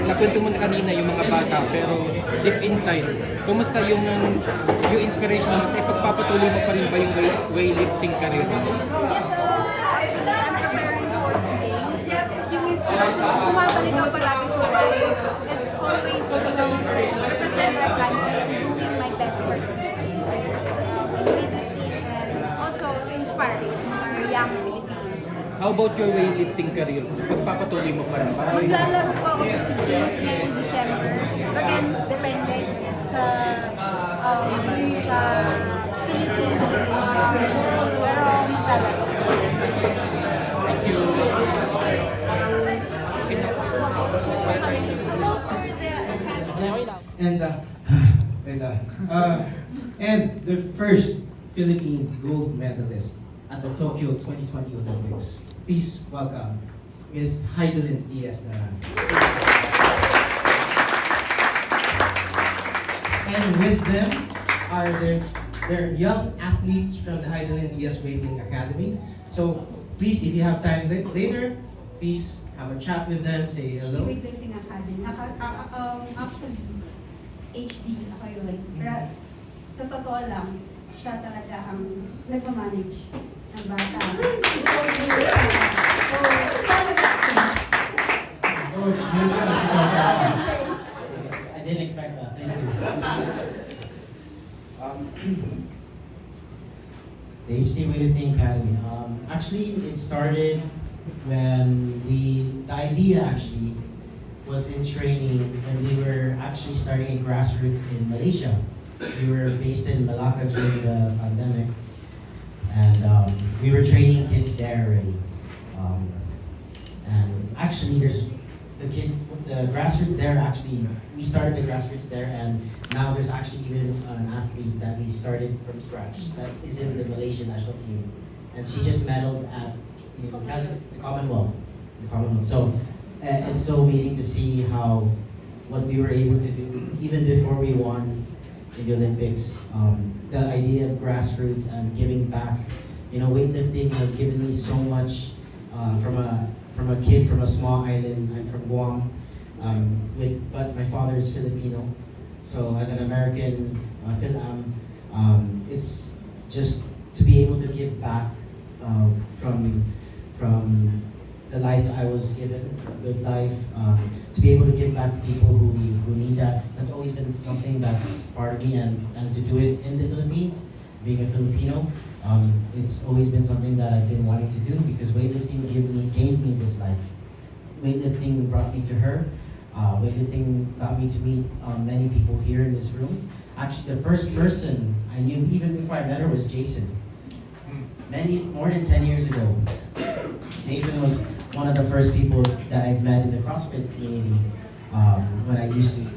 nakwento mo na kanina yung mga bata, pero deep inside, kumusta yung inspiration mo? Pagpapatuloy mo pa rin ba yung weightlifting career mo? Yes, actually, I'm preparing for games. Yung inspiration, bumabalik ako palagi sa life. It's always represent my country and doing my best for it. Weightlifting and also inspiring our young Filipinos. How about your weightlifting career? Pagpapatuloy mo pa rin ba? Maglalaro po ako sa SEA Games ngayong December. Again, depende sa Philippine delegation. Pero maglalaro. Thank you. And and the first Philippine gold medalist at the Tokyo 2020 Olympics. Please welcome Ms. Heidelin Diaz-Naran. And with them are their young athletes from the Heidelin Diaz Weightlifting Academy. So please, if you have time later, please have a chat with them, say hello. Weightlifting Academy. Actually, HD ako yun. Pero sa totoo lang, siya talaga ang nagmamanage ng bata. So, siya nag-explain. Coach Julia, I didn't expect that. Thank you. The HD Weightlifting Academy. Actually, it started when the idea actually was in training when we were actually starting a grassroots in Malaysia. We were based in Malacca during the pandemic, and we were training kids there already. And actually, the grassroots there. Actually, we started the grassroots there, and now there's actually even an athlete that we started from scratch that is in the Malaysian national team, and she just medaled at the Commonwealth. So it's so amazing to see how what we were able to do even before we won in the Olympics. The idea of grassroots and giving back. You know, weightlifting has given me so much from a kid from a small island. I'm from Guam, but my father is Filipino. So as an American it's just to be able to give back from the life I was given, a good life, to be able to give back to people who need that. That's always been something that's part of me, and to do it in the Philippines, being a Filipino, it's always been something that I've been wanting to do because weightlifting gave me this life. Weightlifting brought me to her. Weightlifting got me to meet many people here in this room. Actually, the first person I knew even before I met her was Jason. More than 10 years ago. Jason was one of the first people that I've met in the CrossFit community when I used to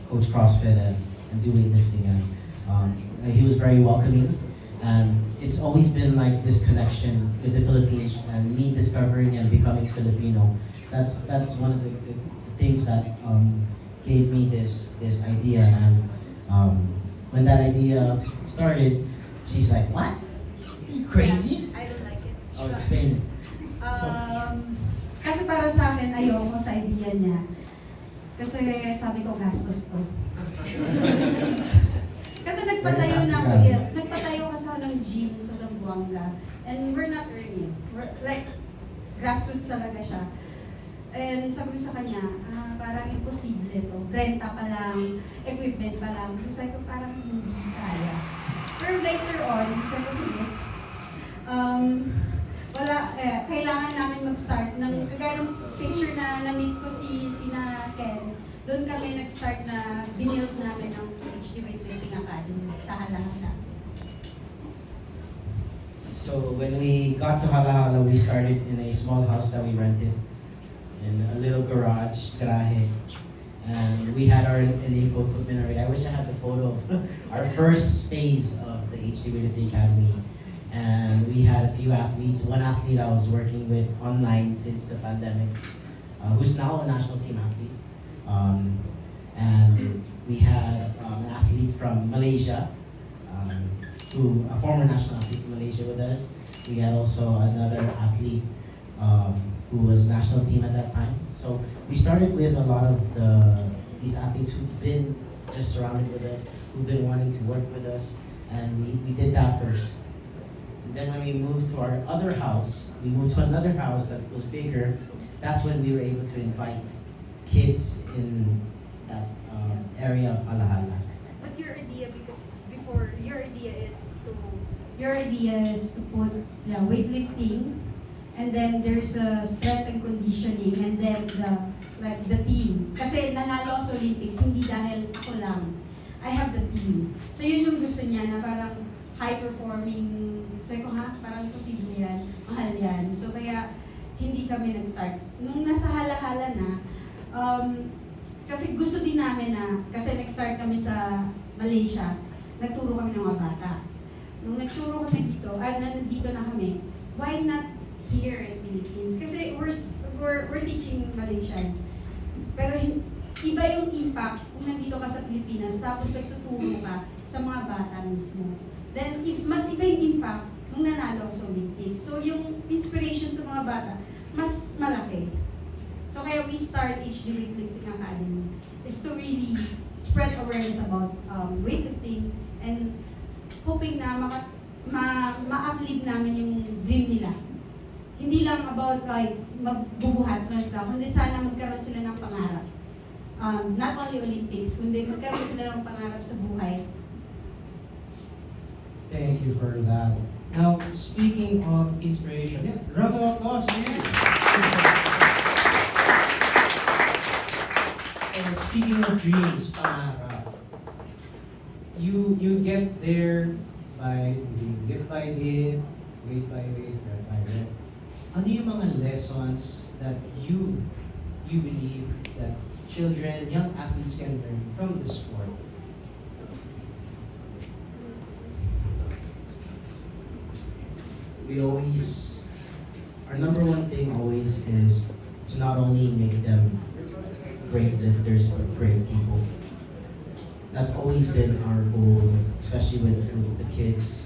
coach CrossFit and do weightlifting. And he was very welcoming. And it's always been like this connection with the Philippines and me discovering and becoming Filipino. That's one of the things that gave me this idea. And when that idea started, she's like, "What? Are you crazy?" I don't like it. Oh, explain it. Kasi para sa akin, ayoko sa idea niya. Kasi sabi ko, gastos to. Kasi nagpatayo na ako, yes. Nagpatayo kasi ako ng gym sa Zamboanga. And we're not earning. We're, like, grassroots talaga siya. And sabi ko sa kanya, parang imposible to. Renta pa lang, equipment pa lang. So sabi ko, parang hindi kaya. Pero later on, sabi ko, sige, kailangan namin mag-start ng kagaya ng picture na na-meet ko sina Ken. Doon kami nag-start na binild namin ang HD Weightlifting Academy sa Halahala. So when we got to Halahala, we started in a small house that we rented in a little garage, garahe. And we had our illegal equipment already. I wish I had the photo of our first phase of the HD Weightlifting Academy. And we had a few athletes. One athlete I was working with online since the pandemic, who's now a national team athlete. And we had an athlete from Malaysia, a former national athlete from Malaysia with us. We had also another athlete who was national team at that time. So we started with a lot of these athletes who've been just surrounded with us, who've been wanting to work with us, and we did that first. And then when we moved to our other house, we moved to another house that was bigger. That's when we were able to invite kids in that area of Alahala. But your idea, because before, your idea is to put weightlifting, and then there's the strength and conditioning, and then the team. Kasi nanalo ako sa Olympics, hindi dahil ako lang. I have the team. So yun yung gusto niya, na parang high-performing. Sabi ko, parang posible yan, mahal yan. So kaya hindi kami nag-start. Nung nasa hala-hala na, kasi gusto din namin na, kasi nag-start kami sa Malaysia, nagturo kami ng mga bata. Nung nagturo kami dito, nandito na kami, why not here in Philippines? Kasi we're teaching Malaysian. Pero iba yung impact kung nandito ka sa Pilipinas, tapos nagtuturo ka sa mga bata mismo. Then, mas iba yung impact nung nanalo sa Olympics. So, yung inspiration sa mga bata, mas malaki. So, kaya we start HD Weightlifting Academy is to really spread awareness about weightlifting and hoping na ma-uplift namin yung dream nila. Hindi lang about like magbubuhat na sila, kundi sana magkaroon sila ng pangarap. Not only Olympics, kundi magkaroon sila ng pangarap sa buhay. Thank you for that. Now, speaking of inspiration, round of applause for you. And speaking of dreams, pangarap, you get there by moving bit by bit, weight by weight, rep by rep. Ano yung mga lessons that you believe that children, young athletes can learn from the sport? Our number one thing always is to not only make them great lifters, but great people. That's always been our goal, especially with the kids,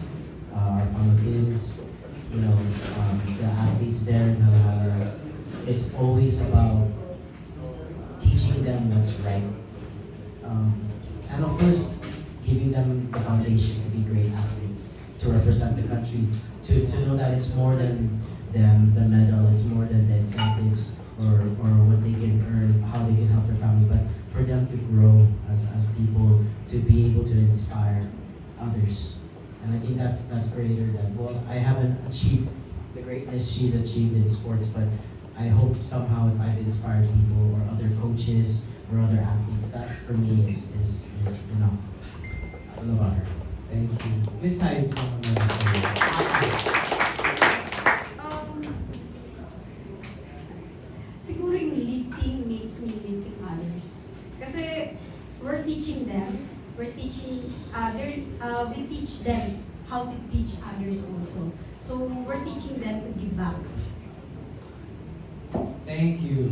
our kids, the athletes there in Alahala. It's always about teaching them what's right. And of course, giving them the foundation to be great athletes, to represent the country, to know that it's more than the medal, it's more than the incentives or what they can earn, how they can help their family, but for them to grow as people, to be able to inspire others. And I think that's greater than, well, I haven't achieved the greatness she's achieved in sports, but I hope somehow if I've inspired people or other coaches or other athletes, that for me is enough. I don't know about her. Thank you. Miss Hyde, Siguro yung lifting makes me lifting others. Kasi we're teaching them, we teach them how to teach others also. So we're teaching them to give back. Thank you.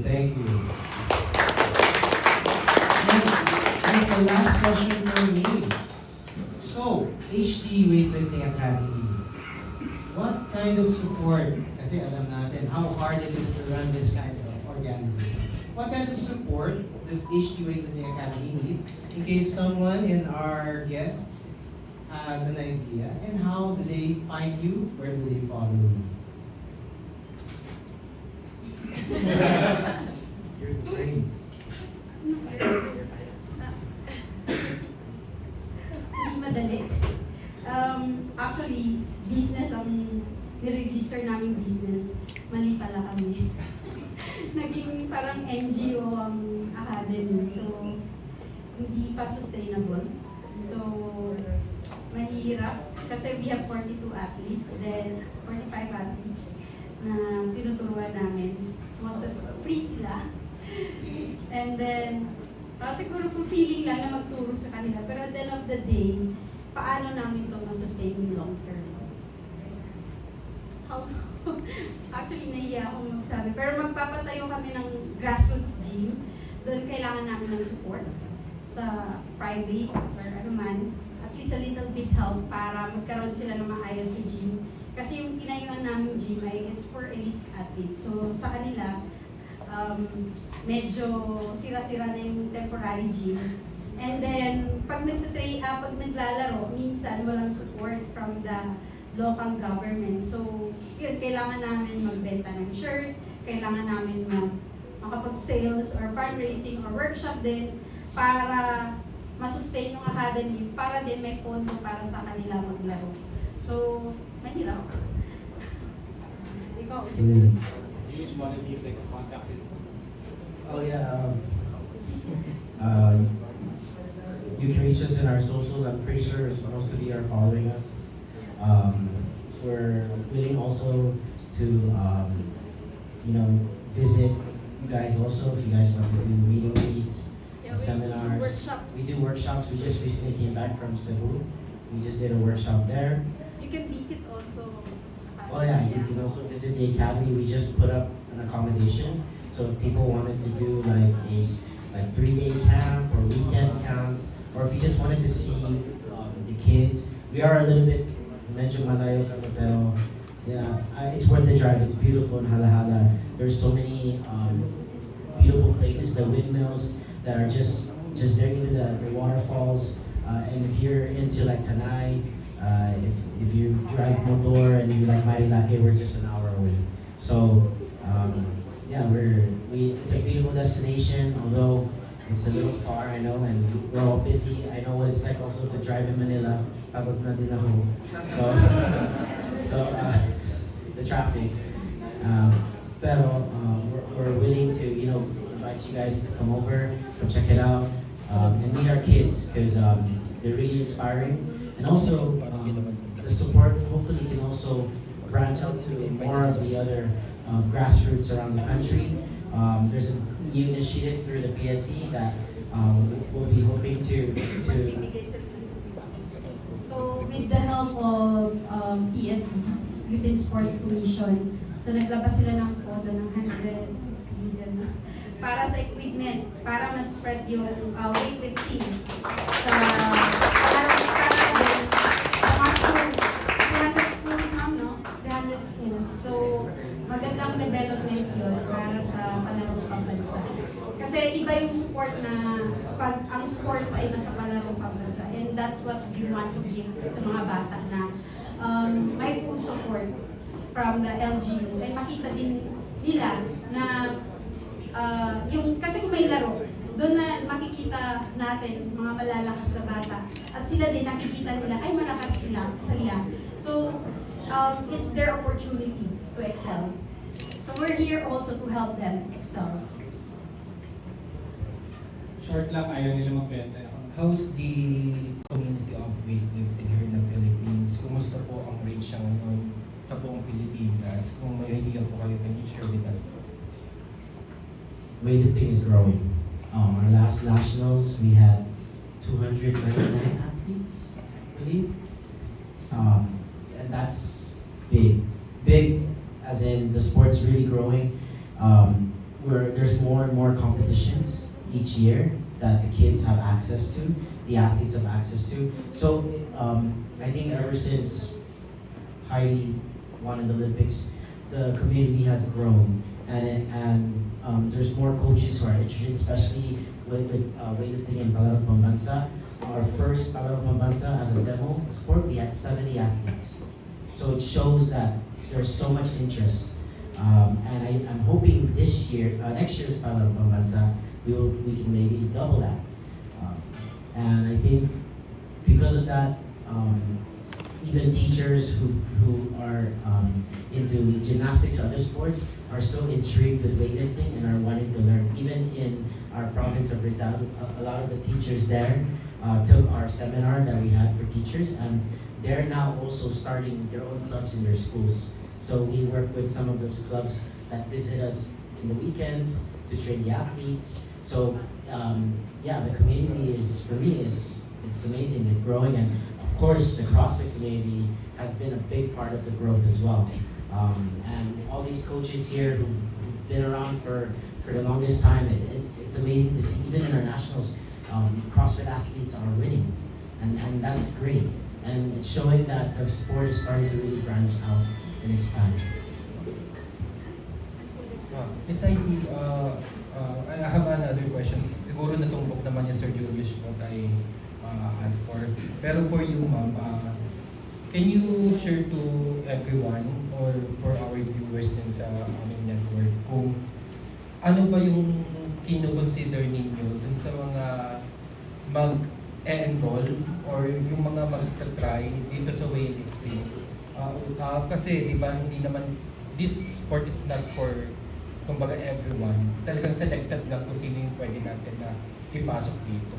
And the last question for me. So, HD Weightlifting Academy, what kind of support, kasi alam natin how hard it is to run this kind of organization. What kind of support does HD Weightlifting Academy need in case someone in our guests has an idea, and how do they find you? Where do they follow you? Your brains. Hindi madali. Actually, business ang niregister namin business. Mali pala kami. Naging parang NGO ang academy. So, hindi pa sustainable. So, mahirap. Kasi we have 42 athletes, then 45 athletes na tinuturuan namin. Most of free sila. And then, siguro fulfilling lang na magturo sa kanila. Pero at the end of the day, paano namin ito masustain yung long term? How? Actually, nahiya akong magsabi. Pero magpapatayo kami ng grassroots gym. Doon kailangan namin ng support sa private or ano man. At least a little bit help para magkaroon sila ng maayos na gym. Kasi yung tinayuan namin gym ay it's for elite athletes. So sa kanila, medyo sira-sira na yung temporary gym. And then, pag naglalaro, minsan walang support from the local government. So, yun, kailangan namin magbenta ng shirt, kailangan namin makapag-sales or fundraising or workshop din para masustain yung academy, para din may pondo para sa kanila maglaro. So, mahirap. Ikaw, Julius. You just want to give like a contact info. Oh yeah. You can reach us in our socials. I'm pretty sure most of you are following us. We're willing also to, visit you guys also if you guys want to do meeting greets, Yeah, we seminars. do workshops. We do workshops. We just recently came back from Cebu. We just did a workshop there. You can visit also. Oh yeah, you can also visit the academy. We just put up an accommodation. So if people wanted to do like a 3-day camp or weekend camp, or if you just wanted to see the kids, we are a little bit medyo malayo kami, pero yeah, it's worth the drive. It's beautiful in Halahala. There's so many beautiful places, the windmills that are just there, even the waterfalls. And if you're into like Tanay, if you drive motor and you like Marilake, we're just an hour away. So yeah, it's a beautiful destination, although it's a little far, I know, and we're all busy. I know what it's like also to drive in Manila. Pagod na din ako. So the traffic. Pero we're willing to, invite you guys to come over, come check it out, and meet our kids because they're really inspiring. And also, the support hopefully can also branch out to more of the other grassroots around the country. There's a new initiative through the PSC that we'll be hoping to So, with the help of PSC, Youth and Sports Commission, so naglabas sila ng pondo ng 100 million para sa equipment, para ma-spread yung weightlifting sa mga schools. 300 schools, ma'am, no? 300 schools. So, magandang development yun para sa palarong pambansa. Kasi iba yung support na pag ang sports ay nasa palarong pambansa. And that's what we want to give sa mga bata na may full support from the LGU. And makita din nila na kasi kung may laro, doon na makikita natin mga malalakas na bata. At sila din nakikita nila, ay malakas sila. So, it's their opportunity to excel. So we're here also to help them excel. Short lang, ayaw nila magbenta. How's the community of weightlifting here in the Philippines? Kumusta po ang reach siya ngayon sa buong Pilipinas? Kung may idea po kayo, can you share with us? Weightlifting is growing. Our last nationals, we had 299 athletes, I believe. And that's big. Big as in the sport's really growing. Where there's more and more competitions each year that the kids have access to, the athletes have access to. So I think ever since Heidi won in the Olympics, the community has grown, and there's more coaches who are interested, especially with weightlifting in Palarong Pambansa. Our first Palarong Pambansa as a demo sport, we had 70 athletes. So it shows that there's so much interest. And I'm hoping next year's Palarong Pambansa, we can maybe double that. And I think because of that, even teachers who are into gymnastics or other sports are so intrigued with weightlifting and are wanting to learn. Even in our province of Rizal, a lot of the teachers there took our seminar that we had for teachers, and they're now also starting their own clubs in their schools. So we work with some of those clubs that visit us in the weekends to train the athletes. So the community for me, it's amazing. It's growing, and of course the CrossFit community has been a big part of the growth as well. And all these coaches here who've been around for the longest time, it's amazing to see. Even in our nationals, CrossFit athletes are winning, and that's great. And it's showing that the sport is starting to really branch out and expand. Besides, I have another question. Siguro natumbok naman niya Sir Julius what I asked for. Pero for you, ma'am, can you share to everyone or for our viewers din sa aming network kung ano ba yung kino-consider ninyo dun sa mga mag-enroll or yung mga mag-try dito sa weightlifting? Kasi di ba hindi naman, this sport is not for kumbaga everyone. Talagang selected lang kung sino yung pwede natin na ipasok dito.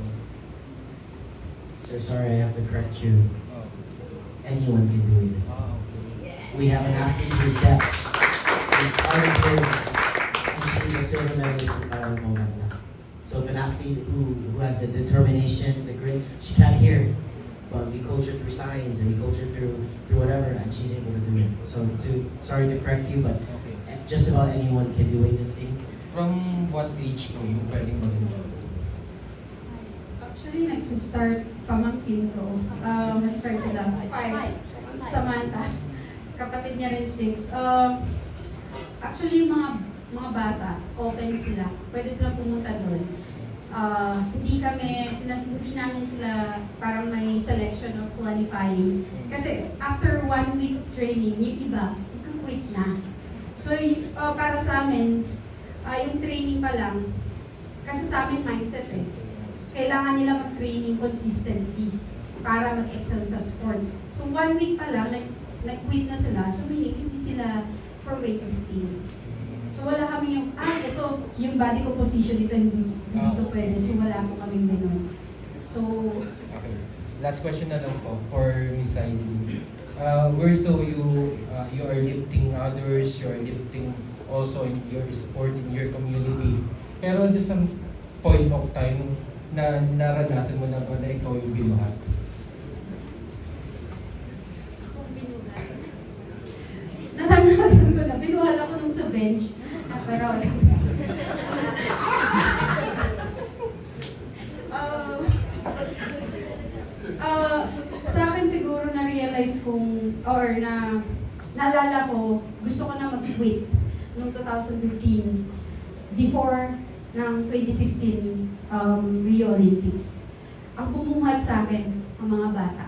Sir, sorry, I have to correct you. Anyone can do it. Okay. We have an athlete who's deaf. He's Olympic. She's a silver medalist in Paralympic Bansa. So if an athlete who has the determination, the grit, she can't hear, but we coach her through science and we coach her through whatever, and she's able to do it. So sorry to correct you, but Okay. just about anyone can do weightlifting. From what age po yung pwedeng mag-enroll? Actually, nagsistart pamangkin ko. Nag-start sila 5. Samantha. Kapatid niya rin 6. Actually, yung mga bata, open sila. Pwede sila pumunta doon. Hindi namin sila parang may selection of qualifying. Kasi after 1 week of training, yung iba, quit na. So, para sa amin, yung training pa lang, kasi sa amin mindset kailangan nila mag-training consistently para mag-excel sa sports. So 1 week pa lang, nag-quit na sila, so meaning hindi sila for weightlifting. So wala kami yung, ito, yung body composition dito, hindi ko pwede. So wala po kaming ganun. So, Okay. Last question na lang po for Miss Aileen. Where so you are lifting others, you are lifting also in your sport, in your community. Pero at some point of time, na naranasan mo na ba na ikaw yung binuhat? naranasan ko na. Binuhat ako nung sa bench. Pero, sa akin siguro na-realize kong, or naalala ko, gusto ko na mag-quit noong 2015 before ng 2016 Rio Olympics. Ang bumuhat sa akin, ang mga bata.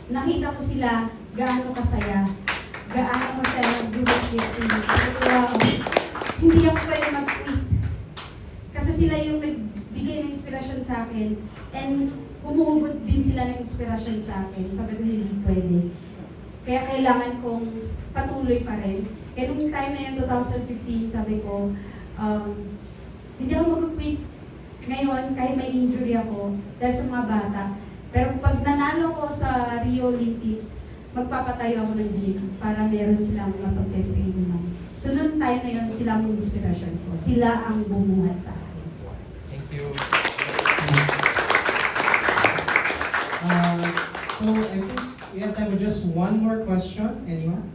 Nakita ko sila gaano kasaya, gaano kasaya mag-weightlifting. Hindi ako pwede mag-quit. Kasi sila yung nagbigay ng inspirasyon sa akin and humuhugot din sila ng inspirasyon sa akin. Sabi ko, hindi pwede. Kaya kailangan kong patuloy pa rin. Kaya nung time na yun, 2015, sabi ko, hindi ako mag-quit ngayon kahit may injury ako dahil sa mga bata. Pero pag nanalo ko sa Rio Olympics, magpapatayo ako ng gym para meron silang mapag-training naman. So noong time na yun, sila ang inspirasyon ko. Sila ang bumuhat sa akin. Thank you. So I think we have time for just one more question. Anyone?